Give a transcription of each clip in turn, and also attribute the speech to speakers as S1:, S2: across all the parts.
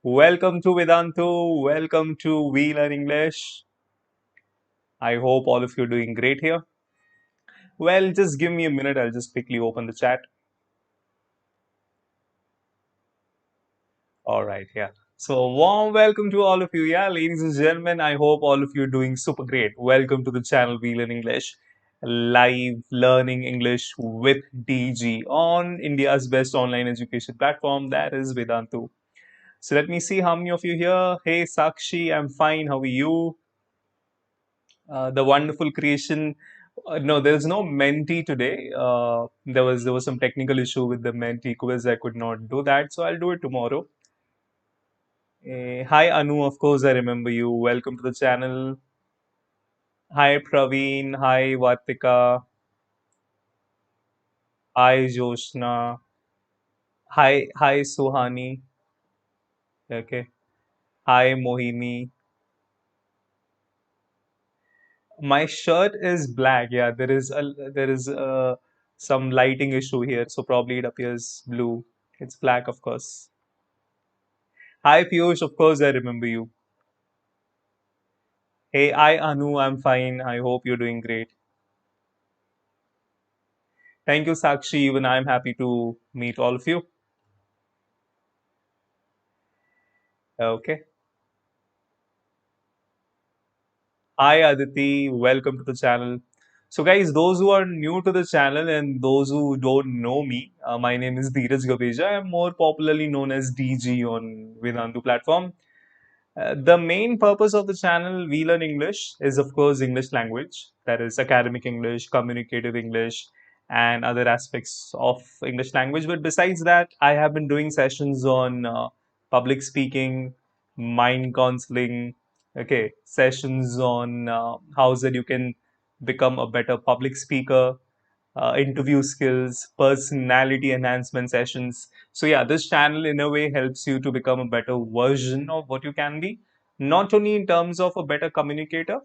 S1: Welcome to Vedantu. Welcome to We Learn English. I hope all of you are doing great here. Well, just give me a minute. I'll just quickly open the chat. All right, yeah. So, warm welcome to all of you. Yeah, ladies and gentlemen, I hope all of you are doing super great. Welcome to the channel We Learn English, live learning English with DG on India's best online education platform, that is Vedantu. So, let me see how many of you here. Hey, Sakshi, I'm fine. How are you? The wonderful creation. No, there's no Menti today. There was some technical issue with the Menti quiz. I could not do that, so I'll do it tomorrow. Hi Anu, of course I remember you. Welcome to the channel. Hi Praveen. Hi Vatika. Hi Joshna. Hi Suhani. Okay. Hi Mohini. My shirt is black. Yeah, there is some lighting issue here, so probably it appears blue. It's black, of course. Hi Piyush, of course I remember you. Hey, hi Anu, I'm fine. I hope you're doing great. Thank you, Sakshi. Even I'm happy to meet all of you. Okay. Hi Aditi, welcome to the channel. So, guys, those who are new to the channel and those who don't know me, my name is Dhiraj Gabeja. I'm more popularly known as DG on Vedantu platform. The main purpose of the channel We Learn English is, of course, English language. That is academic English, communicative English, and other aspects of English language. But besides that, I have been doing sessions on public speaking, mind counseling, okay, sessions on how that you can become a better public speaker, interview skills, personality enhancement sessions. So, yeah, this channel in a way helps you to become a better version of what you can be, not only in terms of a better communicator,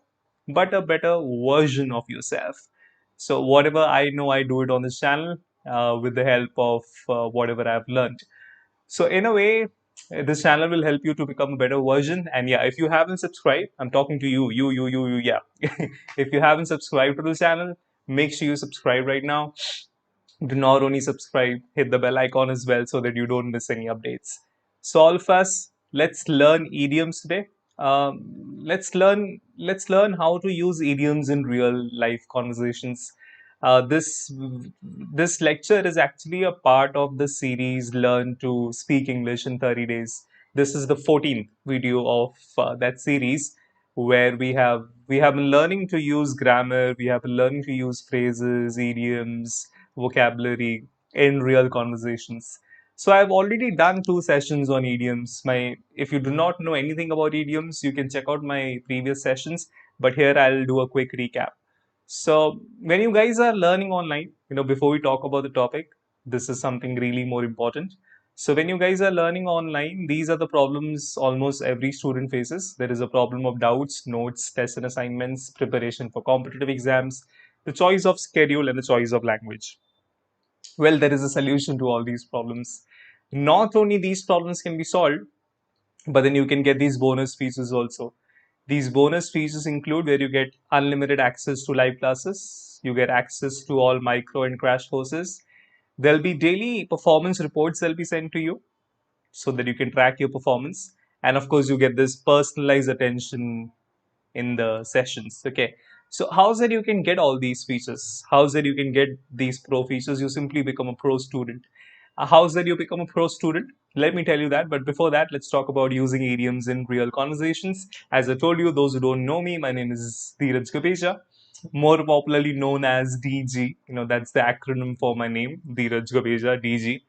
S1: but a better version of yourself. So, whatever I know, I do it on this channel with the help of whatever I've learned. So, in a way, this channel will help you to become a better version. And yeah, if you haven't subscribed, I'm talking to you, yeah. If you haven't subscribed to the channel, make sure you subscribe right now. Do not only subscribe, hit the bell icon as well so that you don't miss any updates. So all of us, let's learn idioms today. Let's learn how to use idioms in real life conversations. This lecture is actually a part of the series Learn to Speak English in 30 Days. This is the 14th video of that series where we have been learning to use grammar, we have been learning to use phrases, idioms, vocabulary in real conversations. So I've already done two sessions on idioms. My If you do not know anything about idioms, you can check out my previous sessions, but here I'll do a quick recap. So when you guys are learning online, before we talk about the topic, this is something really more important. So when you guys are learning online, these are the problems almost every student faces. There is a problem of doubts, notes, tests and assignments, preparation for competitive exams, the choice of schedule and the choice of language. Well, there is a solution to all these problems. Not only these problems can be solved, but then you can get these bonus features also. These bonus features include where you get unlimited access to live classes, you get access to all micro and crash courses. There'll be daily performance reports that'll be sent to you so that you can track your performance. And of course, you get this personalized attention in the sessions. Okay. So how's that you can get all these features? How's that you can get these pro features? You simply become a pro student. How's that you become a pro student? Let me tell you that. But before that, let's talk about using idioms in real conversations. As I told you, those who don't know me, my name is Dhiraj Gabeja, more popularly known as DG. That's the acronym for my name, Dhiraj Gabeja, DG.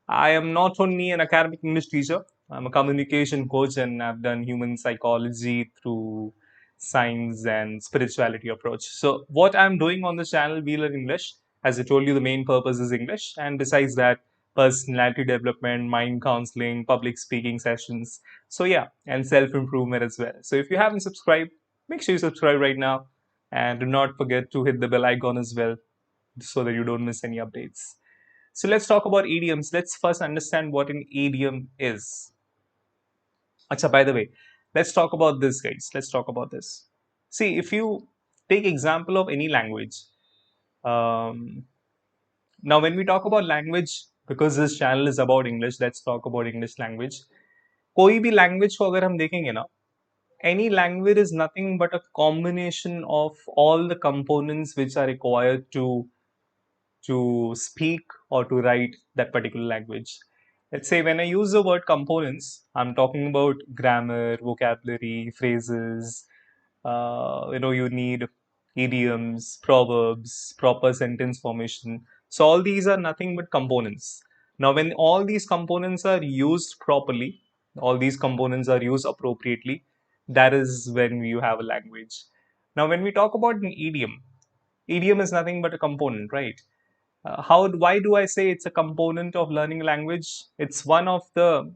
S1: I am not only an academic English teacher, I'm a communication coach and I've done human psychology through science and spirituality approach. So what I'm doing on this channel, We Learn English, as I told you, the main purpose is English. And besides that, personality development, mind counseling, public speaking sessions. So yeah, and self-improvement as well. So if you haven't subscribed, make sure you subscribe right now. And do not forget to hit the bell icon as well so that you don't miss any updates. So let's talk about idioms. Let's first understand what an idiom is. Acha, by the way, let's talk about this, guys. Let's talk about this. See, if you take example of any language, um, now when we talk about language, because this channel is about English, let's talk about English language. कोई भी language को अगर हम देखेंगे ना, any language is nothing but a combination of all the components which are required to speak or to write that particular language. Let's say when I use the word components, I'm talking about grammar, vocabulary, phrases. You need idioms, proverbs, proper sentence formation. So all these are nothing but components. Now, when all these components are used properly, all these components are used appropriately, that is when you have a language. Now, when we talk about an idiom is nothing but a component, right? Why do I say it's a component of learning language? It's one of the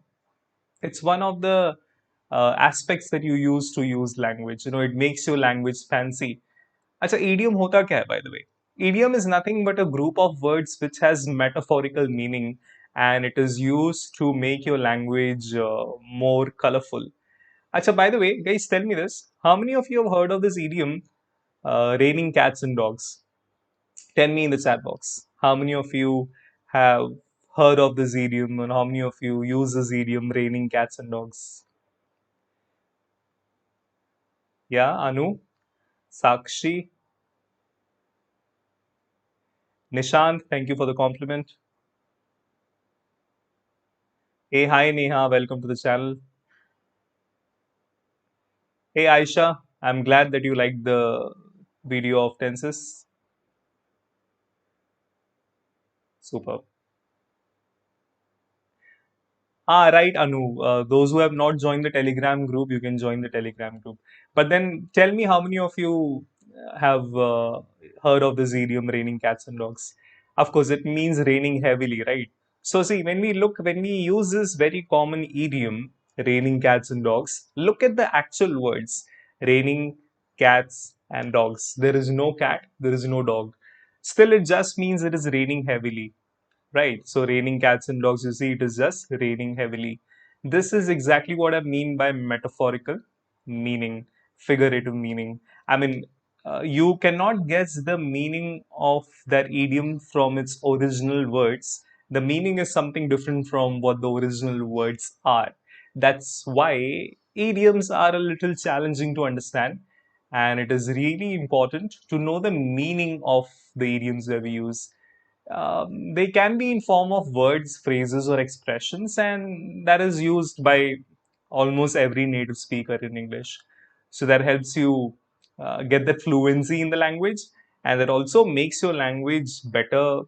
S1: aspects that you use to use language. It makes your language fancy. अच्छा, idiom होता क्या है, by the way? Idiom is nothing but a group of words which has metaphorical meaning, and it is used to make your language more colorful. अच्छा, by the way, guys, tell me this. How many of you have heard of this idiom, raining cats and dogs? Tell me in the chat box. How many of you have heard of this idiom, and how many of you use this idiom, raining cats and dogs? Yeah, Anu, Sakshi, Nishant, thank you for the compliment. Hey, hi Neha, welcome to the channel. Hey Aisha, I'm glad that you liked the video of tenses. Super. Right, Anu. Those who have not joined the Telegram group, you can join the Telegram group. But then tell me how many of you have heard of this idiom, raining cats and dogs? Of course, it means raining heavily, right? So, see, when we use this very common idiom, raining cats and dogs, look at the actual words, raining cats and dogs. There is no cat, there is no dog. Still, it just means it is raining heavily. Right. So raining cats and dogs, you see, it is just raining heavily. This is exactly what I mean by metaphorical meaning, figurative meaning. I mean, you cannot guess the meaning of that idiom from its original words. The meaning is something different from what the original words are. That's why idioms are a little challenging to understand. And it is really important to know the meaning of the idioms that we use. They can be in form of words, phrases, or expressions, and that is used by almost every native speaker in English. So that helps you get that fluency in the language, and that also makes your language better.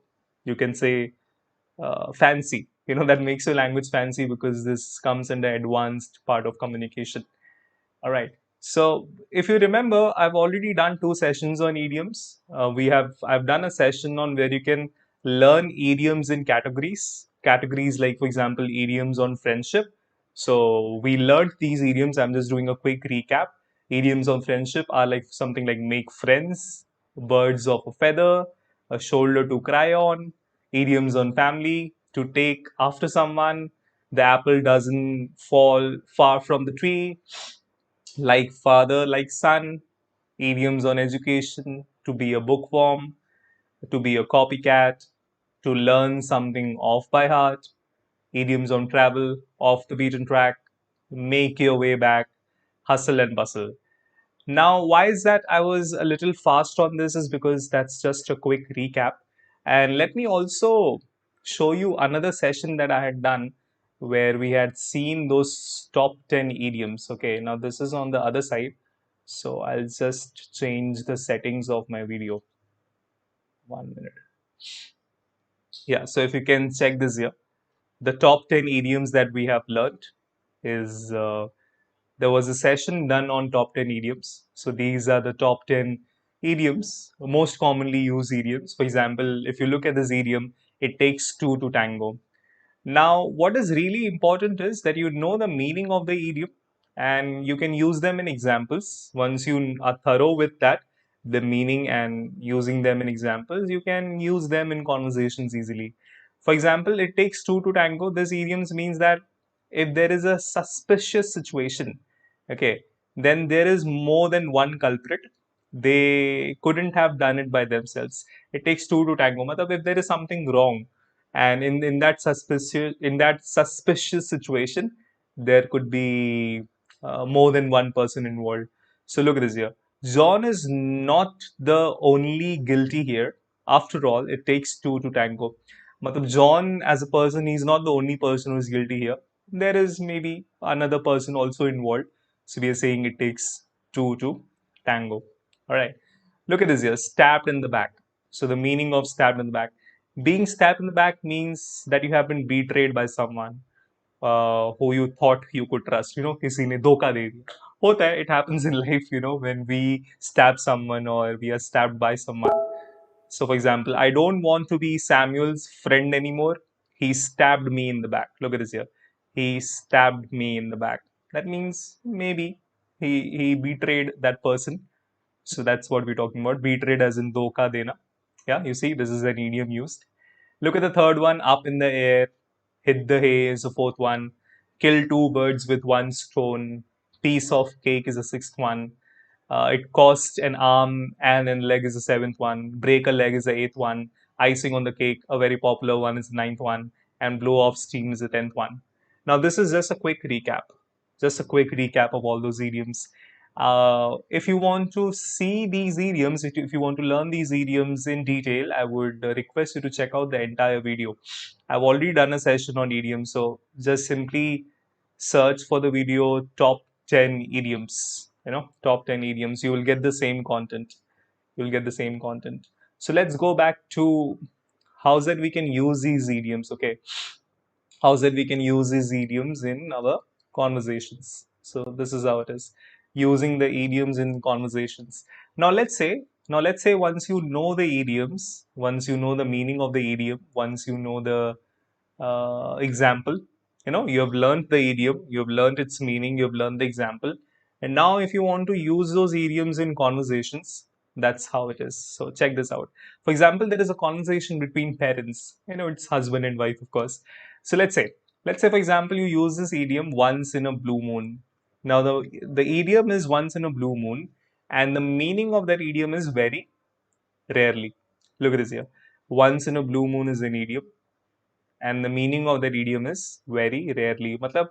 S1: You can say fancy. That makes your language fancy because this comes under advanced part of communication. All right. So if you remember, I've already done two sessions on idioms. I've done a session on where you can learn idioms in categories. Categories like, for example, idioms on friendship. So we learned these idioms. I'm just doing a quick recap. Idioms on friendship are like something like make friends, birds of a feather, a shoulder to cry on. Idioms on family, to take after someone, the apple doesn't fall far from the tree, like father, like son. Idioms on education, to be a bookworm, to be a copycat, to learn something off by heart. Idioms on travel, off the beaten track, make your way back, hustle and bustle. Now, why is that I was a little fast on this is because that's just a quick recap. And let me also show you another session that I had done where we had seen those top 10 idioms. Okay, now this is on the other side. So I'll just change the settings of my video. 1 minute. Yeah, so if you can check this here, the top 10 idioms that we have learned is there was a session done on top 10 idioms. So these are the top 10 idioms, most commonly used idioms. For example, if you look at this idiom, it takes two to tango. Now, what is really important is that you know the meaning of the idiom and you can use them in examples. Once you are thorough with that, the meaning and using them in examples, you can use them in conversations easily. For example, it takes two to tango. This idioms means that if there is a suspicious situation, okay, then there is more than one culprit. They couldn't have done it by themselves. It takes two to tango. Matlab, if there is something wrong, and in that suspicious situation, there could be more than one person involved. So look at this here. John is not the only guilty here. After all, it takes two to tango. Matlab, John as a person, he's not the only person who's guilty here. There is maybe another person also involved. So we are saying it takes two to tango. All right. Look at this here. Stabbed in the back. So the meaning of stabbed in the back. Being stabbed in the back means that you have been betrayed by someone who you thought you could trust. किसी ने धोखा दे दिया. होता है. It happens in life. When we stab someone or we are stabbed by someone. So, for example, I don't want to be Samuel's friend anymore. He stabbed me in the back. Look at this here. He stabbed me in the back. That means maybe he betrayed that person. So that's what we're talking about. Betrayed as in dhoka dena. Yeah, you see, this is an idiom used. Look at the third one, up in the air. Hit the hay is the fourth one. Kill two birds with one stone. Piece of cake is the sixth one. It cost an arm and a leg is the seventh one. Break a leg is the eighth one. Icing on the cake, a very popular one, is the ninth one. And blow off steam is the 10th one. Now, this is just a quick recap. Just a quick recap of all those idioms. If you want to see these idioms, if you want to learn these idioms in detail, I would request you to check out the entire video. I've already done a session on idioms, so just simply search for the video top 10 idioms. Top 10 idioms. You will get the same content. You'll get the same content. So let's go back to how that we can use these idioms. Okay, how that we can use these idioms in our conversations. So this is how it is, using the idioms in conversations. Now let's say once you know the idioms, once you know the meaning of the idiom, once you know the example, you have learned the idiom, you have learned its meaning, you have learned the example, and now if you want to use those idioms in conversations, that's how it is. So check this out. For example, there is a conversation between parents, it's husband and wife, of course. So let's say for example, you use this idiom once in a blue moon. Now the idiom is once in a blue moon, and the meaning of that idiom is very rarely. Look at this here. Once in a blue moon is an idiom, and the meaning of that idiom is very rarely. मतलब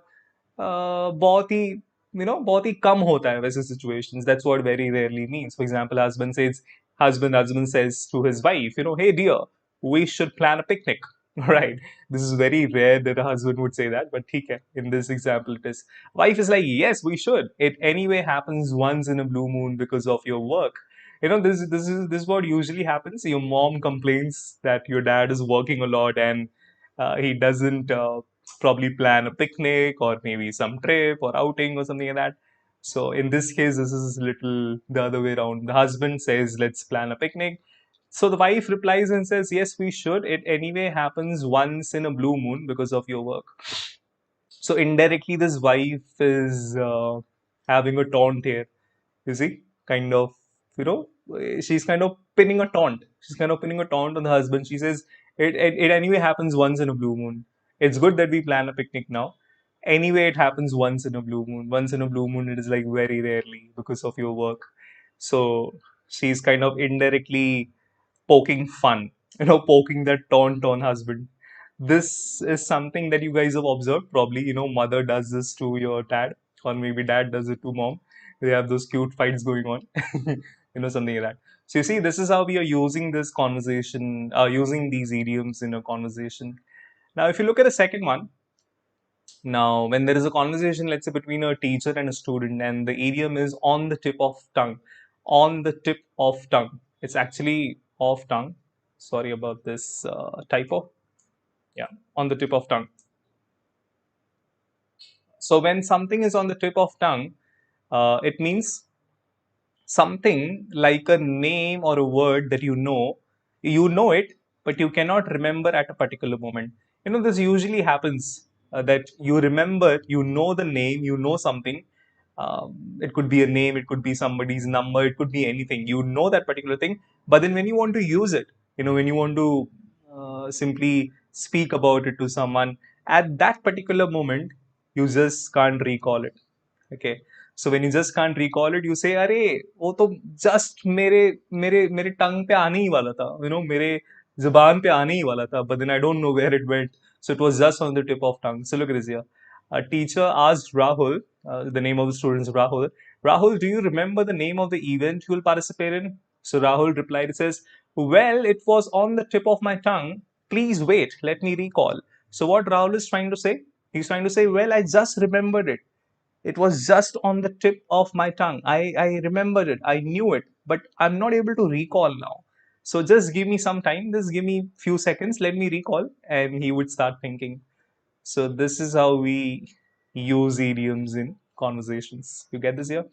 S1: बहुत ही बहुत ही कम होता है वैसे situations. That's what very rarely means. For example, husband says to his wife, hey dear, we should plan a picnic. Right. This is very rare that a husband would say that, but ठीक है. In this example, it is. Wife is like, yes, we should. It anyway happens once in a blue moon because of your work. This is what usually happens. Your mom complains that your dad is working a lot and he doesn't probably plan a picnic or maybe some trip or outing or something like that. So in this case, this is little the other way around. The husband says, let's plan a picnic. So the wife replies and says, yes, we should. It anyway happens once in a blue moon because of your work. So indirectly, this wife is having a taunt here. You see, kind of, you know, she's kind of pinning a taunt. She's kind of pinning a taunt on the husband. She says, it anyway happens once in a blue moon. It's good that we plan a picnic now. Anyway, it happens once in a blue moon. Once in a blue moon, it is like very rarely because of your work. So she's kind of indirectly poking fun, poking that taunt on husband. This is something that you guys have observed. Probably, mother does this to your dad, or maybe dad does it to mom. They have those cute fights going on, something like that. So you see, this is how we are using this conversation, using these idioms in a conversation. Now, if you look at the second one, now when there is a conversation, let's say between a teacher and a student, and the idiom is on the tip of tongue, on the tip of tongue. It's actually off tongue. Sorry about this typo. Yeah, on the tip of tongue. So when something is on the tip of tongue, it means something like a name or a word that you know it, but you cannot remember at a particular moment. This usually happens that you remember, you know the name, you know something. It could be a name, it could be somebody's number, it could be anything. You know that particular thing, but then when you want to use it, when you want to simply speak about it to someone, at that particular moment, you just can't recall it. Okay. So when you just can't recall it, you say, अरे वो तो just मेरे मेरे मेरे टंग पे आने ही वाला था, मेरे जुबान पे आने ही वाला था, but then I don't know where it went. So it was just on the tip of tongue. So look at this here. A teacher asked Rahul, the name of the student is Rahul. Rahul, do you remember the name of the event you will participate in? So Rahul replied, it says, well, it was on the tip of my tongue. Please wait, let me recall. So what Rahul is trying to say? He's trying to say, well, I just remembered it. It was just on the tip of my tongue. I remembered it. I knew it, but I'm not able to recall now. So just give me some time. Just give me few seconds. Let me recall. And he would start thinking. So this is how we use idioms in conversations. You get this here?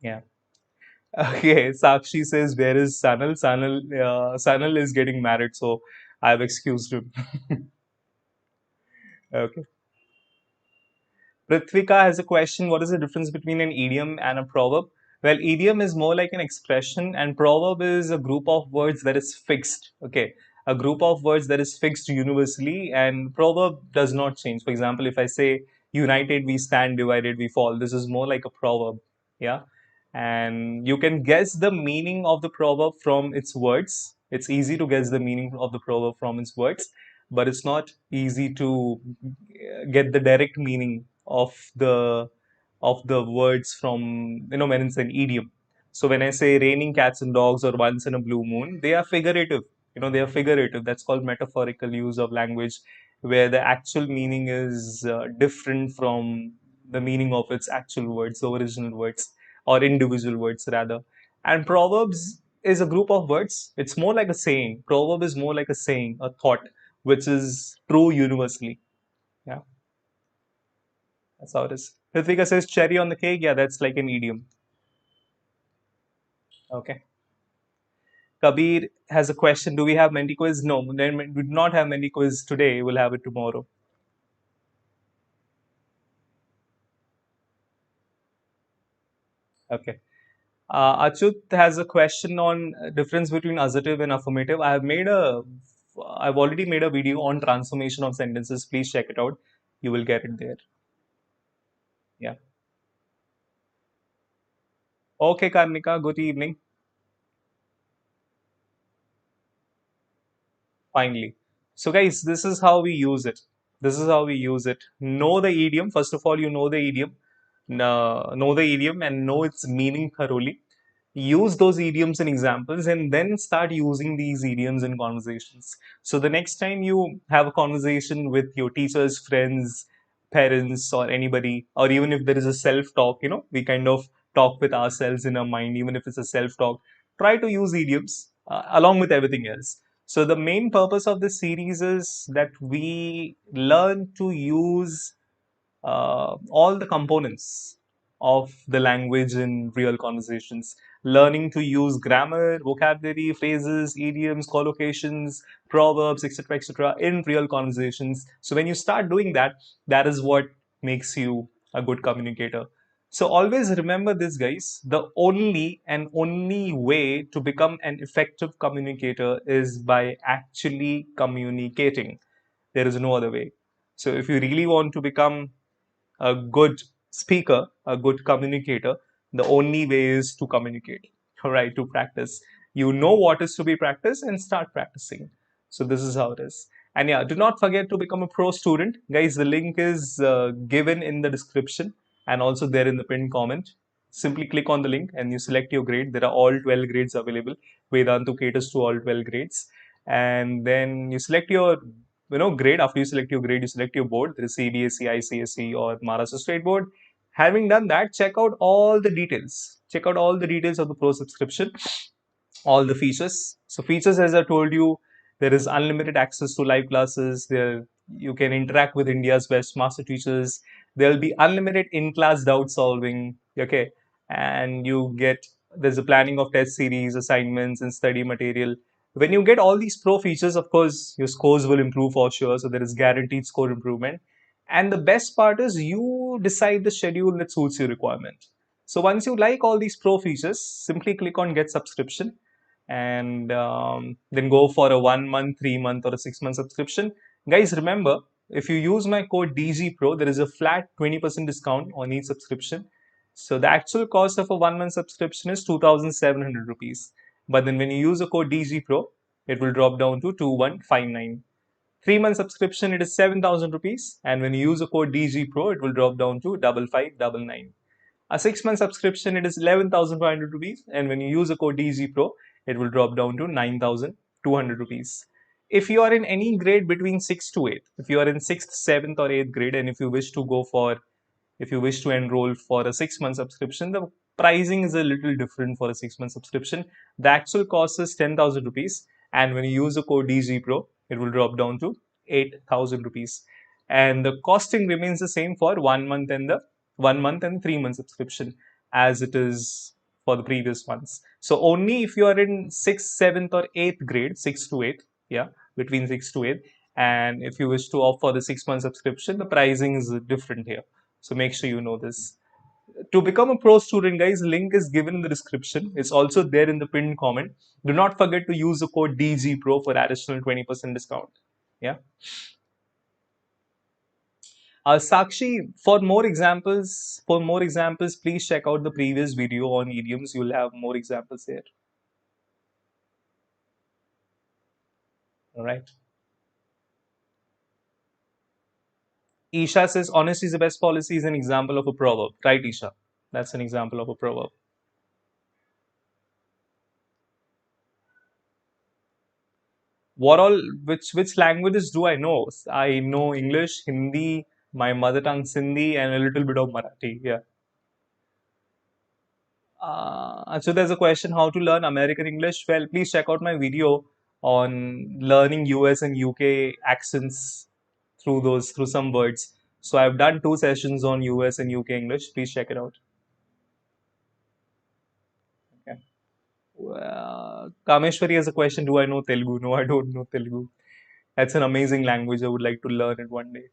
S1: Yeah. Okay. Sakshi says, where is Sanal? Sanal is getting married, so I've excused him. Okay. Prithvika has a question. What is the difference between an idiom and a proverb? Well, idiom is more like an expression, and proverb is a group of words that is fixed. Okay. A group of words that is fixed universally, and proverb does not change. For example, if I say, united we stand, divided we fall, this is more like a proverb. Yeah. And you can guess the meaning of the proverb from its words. It's easy to guess the meaning of the proverb from its words, but it's not easy to get the direct meaning of the words from, when it's an idiom. So when I say raining cats and dogs or once in a blue moon, they are figurative. They are figurative. That's called metaphorical use of language, where the actual meaning is different from the meaning of its actual words, the original words, or individual words rather. And proverbs is a group of words. It's more like a saying. Proverb is more like a saying, a thought, which is true universally. Yeah, that's how it is. Ritvika says cherry on the cake. Yeah, that's like an idiom. Okay. Kabir has a question. Do we have Menti quiz? No, we do not have Menti quiz today. We'll have it tomorrow. Okay. Achut has a question on difference between assertive and affirmative. I've already made a video on transformation of sentences. Please check it out. You will get it there. Yeah. Okay, Karnika. Good evening. Finally. So, guys, this is how we use it. This is how we use it. Know the idiom. First of all, you know the idiom. Know the idiom and know its meaning thoroughly. Use those idioms and examples and then start using these idioms in conversations. So the next time you have a conversation with your teachers, friends, parents, or anybody, or even if there is a self talk, we kind of talk with ourselves in our mind, even if it's a self talk, try to use idioms along with everything else. So the main purpose of this series is that we learn to use all the components of the language in real conversations, learning to use grammar, vocabulary, phrases, idioms, collocations, proverbs, etc., in real conversations. So when you start doing that, that is what makes you a good communicator. So always remember this, guys. The only way to become an effective communicator is by actually communicating. There is no other way. So if you really want to become a good speaker, a good communicator, the only way is to communicate, all right, to practice. You know what is to be practiced and start practicing. So this is how it is. And yeah, do not forget to become a pro student. Guys, the link is given in the description and also there in the pinned comment. Simply click on the link and you select your grade. There are all 12 grades available. Vedantu caters to all 12 grades. And then you select your grade. After you select your grade, you select your board. There is CBSE, ICSE, or Maharashtra State Board. Having done that, check out all the details. Check out all the details of the pro subscription, all the features. So features, as I told you, there is unlimited access to live classes. There you can interact with India's best master teachers. There will be unlimited in-class doubt solving. Okay, and you get there's a planning of test series, assignments, and study material. When you get all these pro features, of course, your scores will improve for sure. So there is guaranteed score improvement. And the best part is you decide the schedule that suits your requirement. So once you like all these pro features, simply click on get subscription and then go for a 1 month, 3 month, or a 6 month subscription. Guys, remember if you use my code DGPro, there is a flat 20% discount on each subscription. So the actual cost of a 1 month subscription is 2,700 rupees. But then when you use the code DGPro, it will drop down to 2159. 3 month subscription, it is 7,000 rupees. And when you use the code DGPro, it will drop down to 5599. A 6 month subscription, it is 11,500 rupees. And when you use the code DGPro, it will drop down to 9,200 rupees. If you are in any grade between 6 to 8, if you are in 6th, 7th, or 8th grade, and if you wish to enroll for a 6 month subscription, the pricing is a little different for a 6 month subscription. The actual cost is 10,000 rupees. And when you use the code DGPro, it will drop down to 8,000 rupees. And the costing remains the same for 1 month and the 1 month and 3 month subscription as it is for the previous ones. So only if you are in 6th, 7th, or 8th grade, 6 to 8, yeah, between 6 to 8, and if you wish to opt for the 6 month subscription, the pricing is different here. So make sure you know this. To become a pro student, guys, link is given in the description. It's also there in the pinned comment. Do not forget to use the code DGPro for additional 20% discount. Yeah. Sakshi, for more examples, please check out the previous video on idioms. You'll have more examples there. All right. Isha says, honesty is the best policy is an example of a proverb. Right, Isha? That's an example of a proverb. What all, which languages do I know? I know English, Hindi, my mother tongue Sindhi, and a little bit of Marathi. Yeah. So there's a question how to learn American English. Well, please check out my video on learning US and UK accents through some words. So I've done 2 sessions on US and UK English. Please check it out. Okay. Kameshwari has a question. Do I know Telugu? No, I don't know Telugu. That's an amazing language. I would like to learn it one day.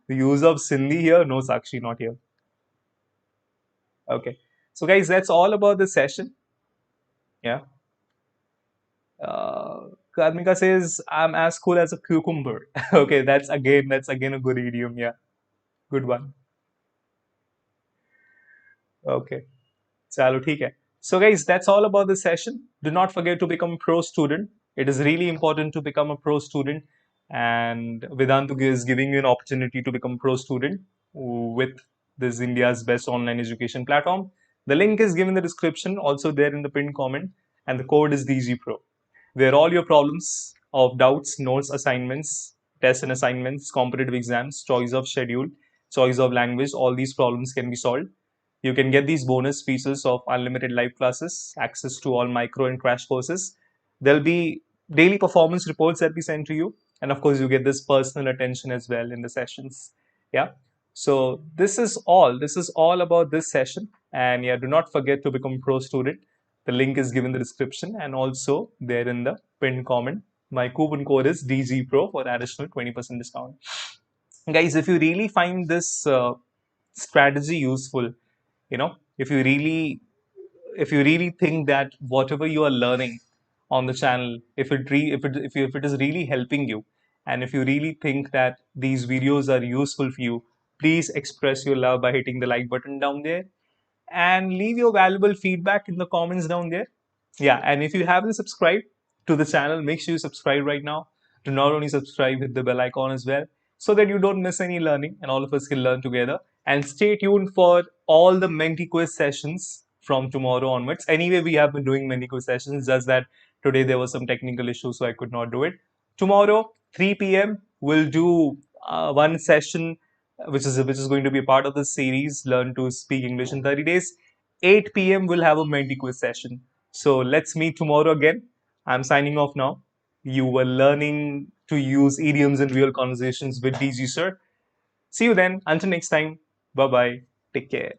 S1: The use of Sindhi here? No, Sakshi, not here. Okay. So, guys, that's all about the session. Yeah. Karmika says, I'm as cool as a cucumber. Okay, that's again a good idiom. Yeah, good one. Okay. Chalo, theek hai. So, guys, that's all about the session. Do not forget to become a pro student. It is really important to become a pro student. And Vedantu is giving you an opportunity to become a pro student with this India's best online education platform. The link is given in the description, also there in the pinned comment, and the code is DGPro, where all your problems of doubts, notes, assignments, tests and assignments, competitive exams, choice of schedule, choice of language, all these problems can be solved. You can get these bonus features of unlimited live classes, access to all micro and crash courses. There'll be daily performance reports that we send to you. And of course, you get this personal attention as well in the sessions. Yeah. So this is all. This is all about this session. And yeah, do not forget to become pro student. The link is given in the description and also there in the pinned comment. My coupon code is DGPro for additional 20% discount. Guys, if you really find this strategy useful, you know, if you really think that whatever you are learning on the channel, if it is really helping you, and if you really think that these videos are useful for you, please express your love by hitting the like button down there and leave your valuable feedback in the comments down there. Yeah, and if you haven't subscribed to the channel, make sure you subscribe right now. To not only subscribe, hit the bell icon as well, so that you don't miss any learning and all of us can learn together. And stay tuned for all the Menti quiz sessions from tomorrow onwards. Anyway, we have been doing Menti quiz sessions, just that today there was some technical issue, so I could not do it. Tomorrow, 3 p.m., we'll do one session which is going to be a part of the series Learn to Speak English in 30 Days. 8 p.m. we'll have a Menti quiz session. So let's meet tomorrow again. I'm signing off now. You were learning to use idioms in real conversations with DG Sir. See you then. Until next time. Bye bye. Take care.